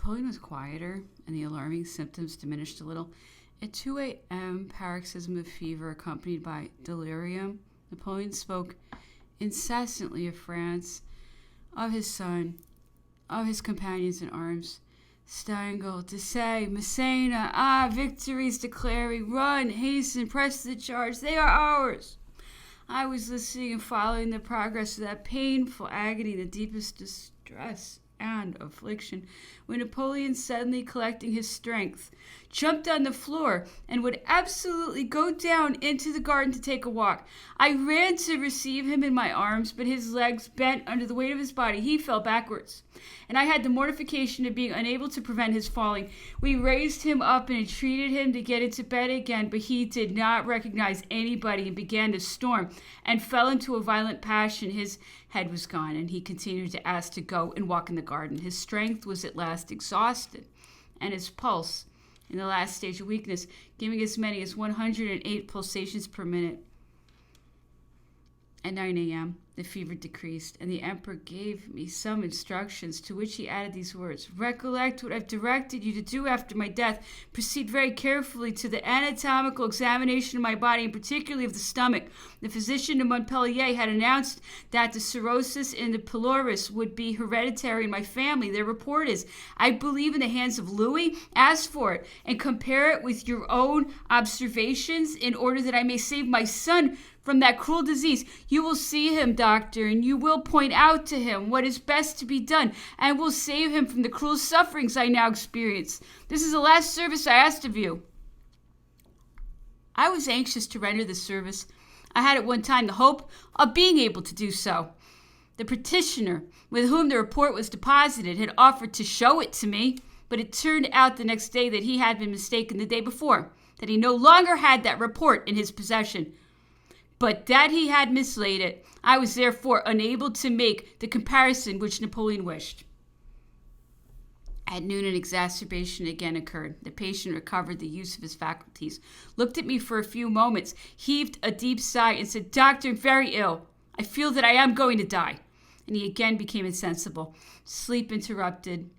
Napoleon was quieter, and the alarming symptoms diminished a little. At 2 a.m., paroxysm of fever accompanied by delirium. Napoleon spoke incessantly of France, of his son, of his companions in arms. Stengel, Desaix, Massena, victories declaring, run, hasten, press the charge, they are ours. I was listening and following the progress of that painful agony, the deepest distress and affliction, when Napoleon, suddenly collecting his strength, jumped on the floor and would absolutely go down into the garden to take a walk. I ran to receive him in my arms, but his legs bent under the weight of his body. He fell backwards, and I had the mortification of being unable to prevent his falling. We raised him up and entreated him to get into bed again, but he did not recognize anybody and began to storm and fell into a violent passion. His head was gone, and he continued to ask to go and walk in the garden. His strength was at last exhausted, and his pulse, in the last stage of weakness, giving as many as 108 pulsations per minute. At 9 a.m., the fever decreased, and the emperor gave me some instructions, to which he added these words: recollect what I've directed you to do after my death. Proceed very carefully to the anatomical examination of my body, and particularly of the stomach. The physician de Montpellier had announced that the cirrhosis in the pylorus would be hereditary in my family. Their report is, I believe, in the hands of Louis. Ask for it, and compare it with your own observations, in order that I may save my son from that cruel disease. You will see him, doctor, and you will point out to him what is best to be done, and will save him from the cruel sufferings I now experience. This is the last service I asked of you. I was anxious to render this service. I had at one time the hope of being able to do so. The petitioner with whom the report was deposited had offered to show it to me, but it turned out the next day that he had been mistaken the day before, that he no longer had that report in his possession, but that he had mislaid it. I was therefore unable to make the comparison which Napoleon wished. At noon, an exacerbation again occurred. The patient recovered the use of his faculties, looked at me for a few moments, heaved a deep sigh, and said, Doctor, I'm very ill. I feel that I am going to die. And he again became insensible. Sleep interrupted.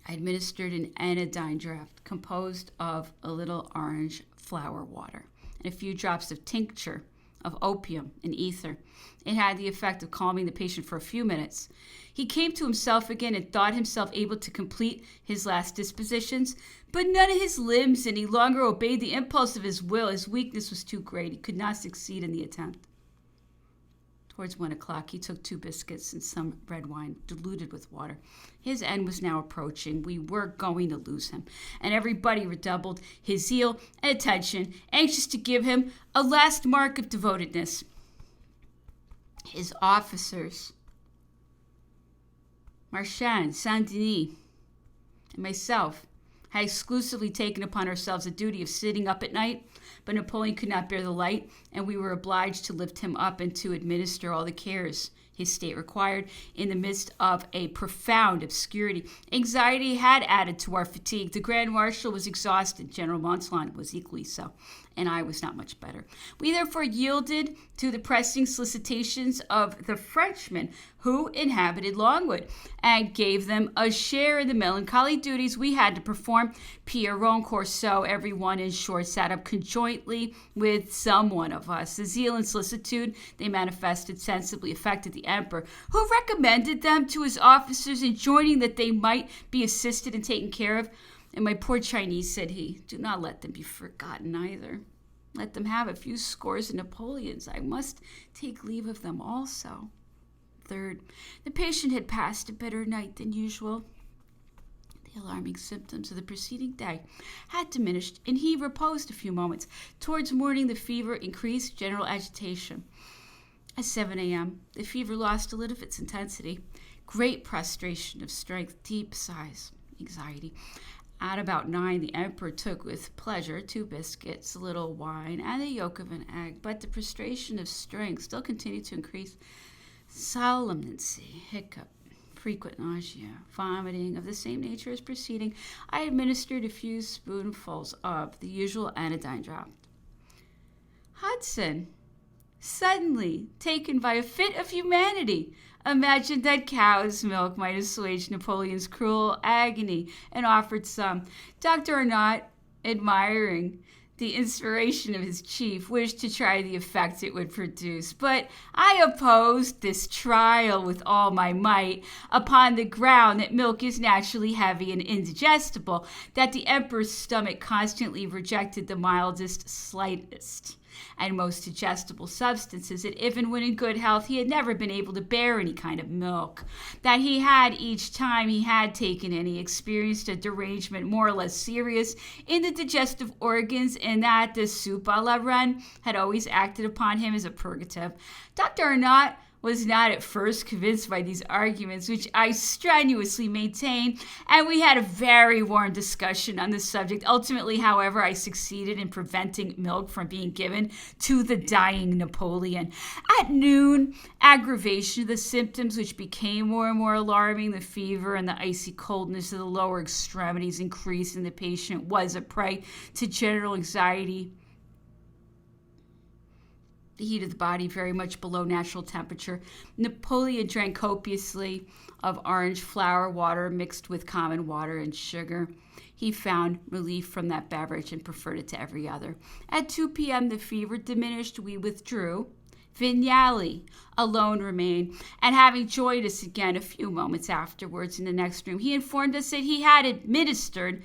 I administered an anodyne draught composed of a little orange flower water and a few drops of tincture of opium and ether. It had the effect of calming the patient for a few minutes. He came to himself again and thought himself able to complete his last dispositions, but none of his limbs any longer obeyed the impulse of his will. His weakness was too great. He could not succeed in the attempt. Towards 1 o'clock, he took 2 biscuits and some red wine, diluted with water. His end was now approaching. We were going to lose him, and everybody redoubled his zeal and attention, anxious to give him a last mark of devotedness. His officers, Marchand, Saint-Denis, and myself, had exclusively taken upon ourselves the duty of sitting up at night, but Napoleon could not bear the light, and we were obliged to lift him up and to administer all the cares his state required in the midst of a profound obscurity. Anxiety had added to our fatigue. The Grand Marshal was exhausted. General Montsalon was equally so, and I was not much better. We therefore yielded to the pressing solicitations of the Frenchmen who inhabited Longwood, and gave them a share in the melancholy duties we had to perform. Pierron, Corso, everyone, in short, sat up conjointly with some one of us. The zeal and solicitude they manifested sensibly affected the emperor, who recommended them to his officers, enjoining that they might be assisted and taken care of. And my poor Chinese, said he, do not let them be forgotten either. Let them have a few scores of Napoleons. I must take leave of them also. Third, the patient had passed a better night than usual. The alarming symptoms of the preceding day had diminished, and he reposed a few moments. Towards morning, the fever increased, general agitation. At 7 a.m., the fever lost a little of its intensity. Great prostration of strength, deep sighs, anxiety. At about 9, the emperor took with pleasure 2 biscuits, a little wine, and the yolk of an egg, but the prostration of strength still continued to increase. Somnolency, hiccup, frequent nausea, vomiting of the same nature as preceding. I administered a few spoonfuls of the usual anodyne draught. Hudson suddenly taken by a fit of humanity, imagined that cow's milk might assuage Napoleon's cruel agony and offered some. Dr. Arnott, admiring the inspiration of his chief, wished to try the effect it would produce. But I opposed this trial with all my might, upon the ground that milk is naturally heavy and indigestible, that the emperor's stomach constantly rejected the mildest, slightest, and most digestible substances, that even when in good health he had never been able to bear any kind of milk, that he had, each time he had taken any, experienced a derangement more or less serious in the digestive organs, and that the soup à la reine had always acted upon him as a purgative. Dr. Arnott was not at first convinced by these arguments, which I strenuously maintained, and we had a very warm discussion on the subject. Ultimately, however, I succeeded in preventing milk from being given to the dying Napoleon. At noon, aggravation of the symptoms, which became more and more alarming, the fever and the icy coldness of the lower extremities increased, and the patient was a prey to general anxiety. The heat of the body very much below natural temperature. Napoleon drank copiously of orange flower water mixed with common water and sugar. He found relief from that beverage and preferred it to every other. At 2 p.m., the fever diminished. We withdrew. Vignali alone remained, and having joined us again a few moments afterwards in the next room, he informed us that he had administered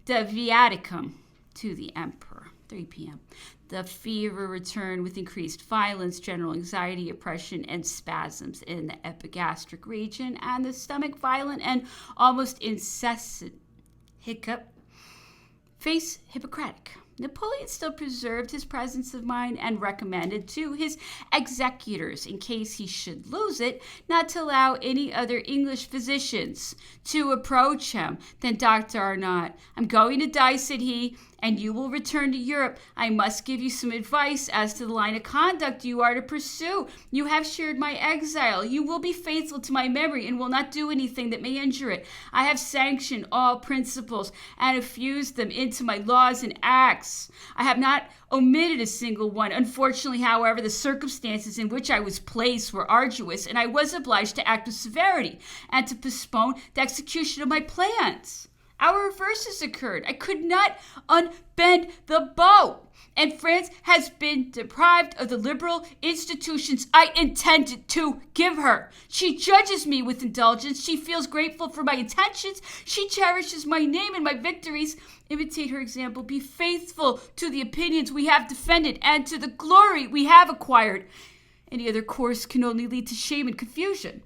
the viaticum to the emperor. 3 p.m. The fever returned with increased violence, general anxiety, oppression, and spasms in the epigastric region, and the stomach violent and almost incessant hiccup. Face Hippocratic. Napoleon still preserved his presence of mind and recommended to his executors, in case he should lose it, not to allow any other English physicians to approach him than Dr. Arnott. "I'm going to die," said he, "and you will return to Europe. I must give you some advice as to the line of conduct you are to pursue. You have shared my exile. You will be faithful to my memory and will not do anything that may injure it. I have sanctioned all principles and have fused them into my laws and acts. I have not omitted a single one. Unfortunately, however, the circumstances in which I was placed were arduous, and I was obliged to act with severity and to postpone the execution of my plans. Our reverses occurred. I could not unbend the bow, and France has been deprived of the liberal institutions I intended to give her. She judges me with indulgence. She feels grateful for my intentions. She cherishes my name and my victories. Imitate her example. Be faithful to the opinions we have defended and to the glory we have acquired. Any other course can only lead to shame and confusion."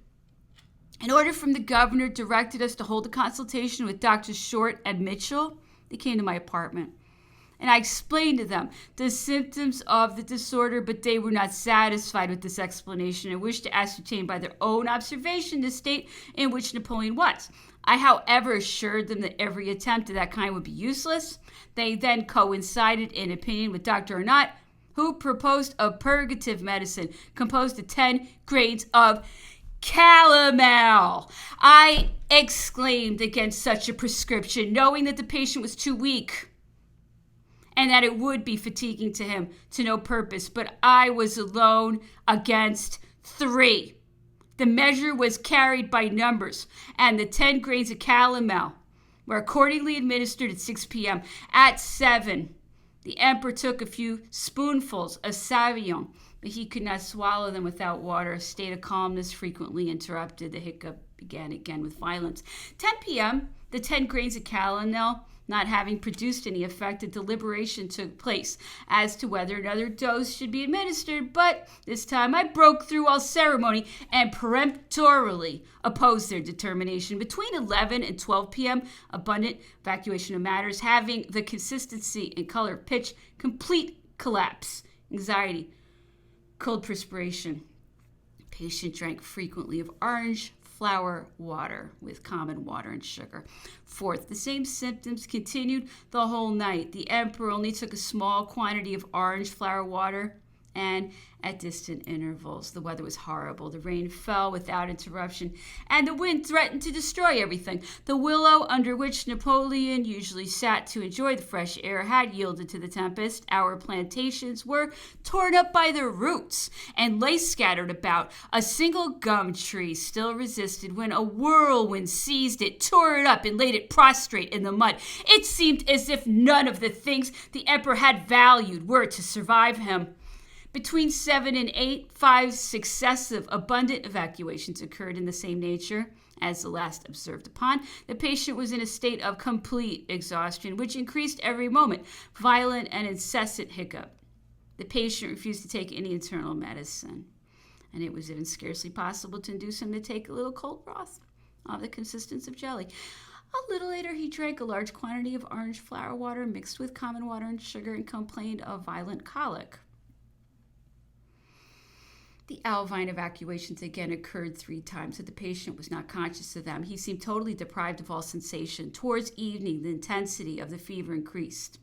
An order from the governor directed us to hold a consultation with Drs. Short and Mitchell. They came to my apartment, and I explained to them the symptoms of the disorder, but they were not satisfied with this explanation and wished to ascertain by their own observation the state in which Napoleon was. I, however, assured them that every attempt of that kind would be useless. They then coincided in opinion with Dr. Arnott, who proposed a purgative medicine composed of 10 grains of calomel. I exclaimed against such a prescription, knowing that the patient was too weak and that it would be fatiguing to him to no purpose, but I was alone against 3. The measure was carried by numbers, and the 10 grains of calomel were accordingly administered at 6 p.m. At 7, the emperor took a few spoonfuls of savion, but he could not swallow them without water. A state of calmness frequently interrupted. The hiccup began again with violence. 10 p.m., the 10 grains of calomel not having produced any effect, a deliberation took place as to whether another dose should be administered, but this time I broke through all ceremony and peremptorily opposed their determination. Between 11 and 12 p.m., abundant evacuation of matters, having the consistency and color of pitch, complete collapse, anxiety, cold perspiration. Patient drank frequently of orange flower water with common water and sugar. 4th, the same symptoms continued the whole night. The emperor only took a small quantity of orange flower water and at distant intervals. The weather was horrible. The rain fell without interruption, and the wind threatened to destroy everything. The willow under which Napoleon usually sat to enjoy the fresh air had yielded to the tempest. Our plantations were torn up by their roots and lay scattered about. A single gum tree still resisted when a whirlwind seized it, tore it up, and laid it prostrate in the mud. It seemed as if none of the things the emperor had valued were to survive him. Between 7 and 8, 5 successive abundant evacuations occurred in the same nature as the last observed upon. The patient was in a state of complete exhaustion, which increased every moment, violent and incessant hiccup. The patient refused to take any internal medicine, and it was even scarcely possible to induce him to take a little cold broth of the consistence of jelly. A little later, he drank a large quantity of orange flower water mixed with common water and sugar and complained of violent colic. The Alvine evacuations again occurred 3 times, but the patient was not conscious of them. He seemed totally deprived of all sensation. Towards evening, the intensity of the fever increased.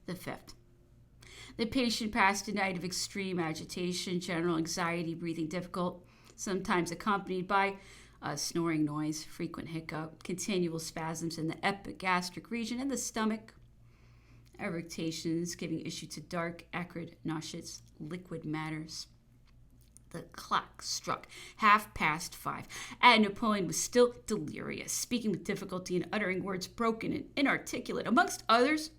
The 5th. The patient passed a night of extreme agitation, general anxiety, breathing difficult, sometimes accompanied by a snoring noise, frequent hiccup, continual spasms in the epigastric region and the stomach, eructations giving issue to dark, acrid, nauseous liquid matters. The clock struck 5:30, and Napoleon was still delirious, speaking with difficulty and uttering words broken and inarticulate. Amongst others,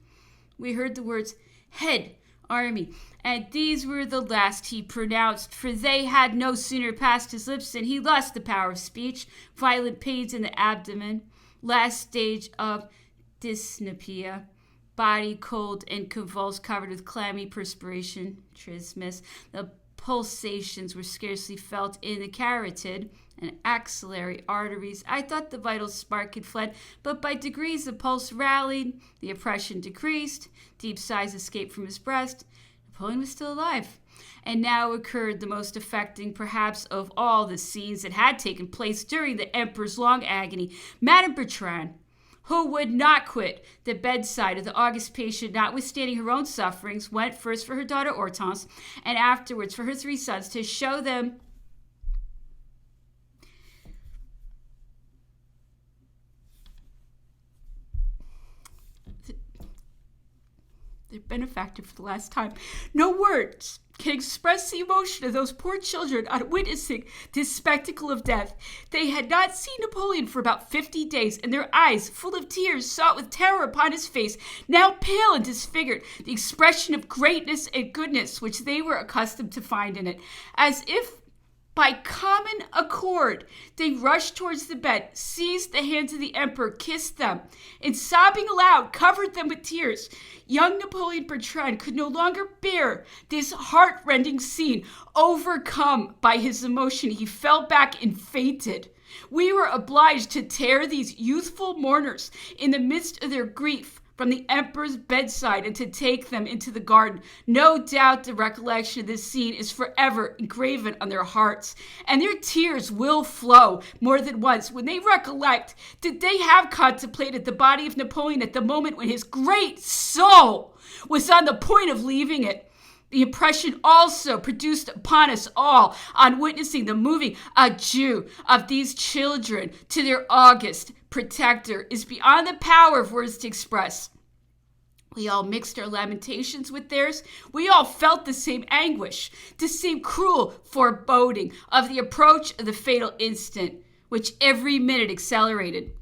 we heard the words, "head, army," and these were the last he pronounced, for they had no sooner passed his lips than he lost the power of speech, violent pains in the abdomen, last stage of dyspnea, body cold and convulsed, covered with clammy perspiration, trismus. The pulsations were scarcely felt in the carotid and axillary arteries. I thought the vital spark had fled, but by degrees the pulse rallied, the oppression decreased, deep sighs escaped from his breast. Napoleon was still alive. And now occurred the most affecting, perhaps, of all the scenes that had taken place during the emperor's long agony. Madame Bertrand, who would not quit the bedside of the august patient, notwithstanding her own sufferings, went first for her daughter Hortense, and afterwards for her 3 sons, to show them their benefactor for the last time. No words can express the emotion of those poor children on witnessing this spectacle of death. They had not seen Napoleon for about 50 days, and their eyes, full of tears, sought with terror upon his face, now pale and disfigured, the expression of greatness and goodness which they were accustomed to find in it. As if by common accord, they rushed towards the bed, seized the hands of the emperor, kissed them, and sobbing aloud, covered them with tears. Young Napoleon Bertrand could no longer bear this heart-rending scene. Overcome by his emotion, he fell back and fainted. We were obliged to tear these youthful mourners in the midst of their grief from the emperor's bedside and to take them into the garden. No doubt the recollection of this scene is forever engraven on their hearts, and their tears will flow more than once when they recollect that they have contemplated the body of Napoleon at the moment when his great soul was on the point of leaving it. The impression also produced upon us all on witnessing the moving adieu of these children to their august protector is beyond the power of words to express. We all mixed our lamentations with theirs. We all felt the same anguish, the same cruel foreboding of the approach of the fatal instant, which every minute accelerated.